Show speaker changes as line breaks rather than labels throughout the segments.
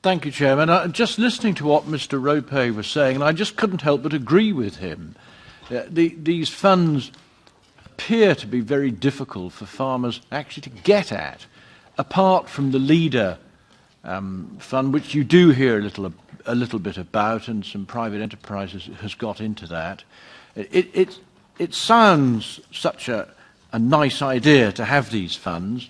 Thank you, Chairman. Just listening to what Mr. Rope was saying, and I just couldn't help but agree with him. These funds appear to be very difficult for farmers actually to get at, apart from the leader fund, which you do hear a little bit about, and some private enterprises has got into that. It sounds such a nice idea to have these funds,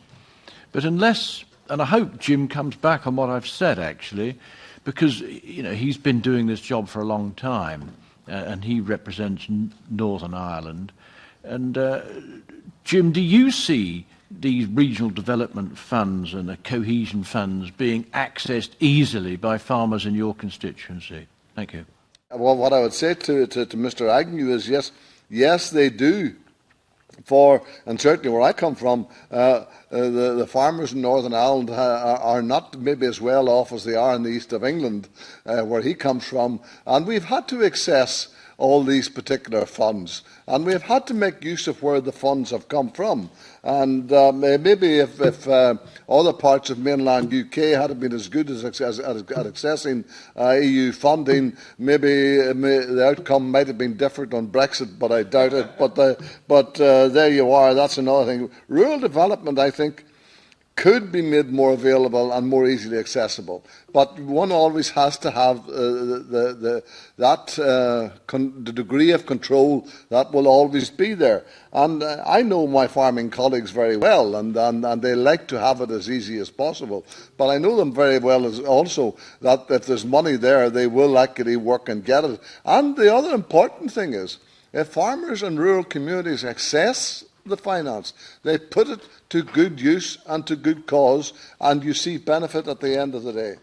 but unless, and I hope Jim comes back on what I've said actually, because he's been doing this job for a long time, and he represents Northern Ireland. And Jim, do you see these regional development funds and the cohesion funds being accessed easily by farmers in your constituency? Thank you.
Well, what I would say to Mr. Agnew is yes, they do. And certainly where I come from, the farmers in Northern Ireland are not maybe as well off as they are in the east of England, where he comes from. And we've had to access all these particular funds, and we've had to make use of where the funds have come from. And maybe if other parts of mainland UK had been as good at accessing EU funding, maybe the outcome might have been different on Brexit, but I doubt it. But there you are, that's another thing. Rural development, I think, could be made more available and more easily accessible. But one always has to have the degree of control that will always be there. And I know my farming colleagues very well, and they like to have it as easy as possible. But I know them very well as also that if there's money there, they will actually work and get it. And the other important thing is, if farmers and rural communities access the finance, they put it to good use and to good cause, and you see benefit at the end of the day.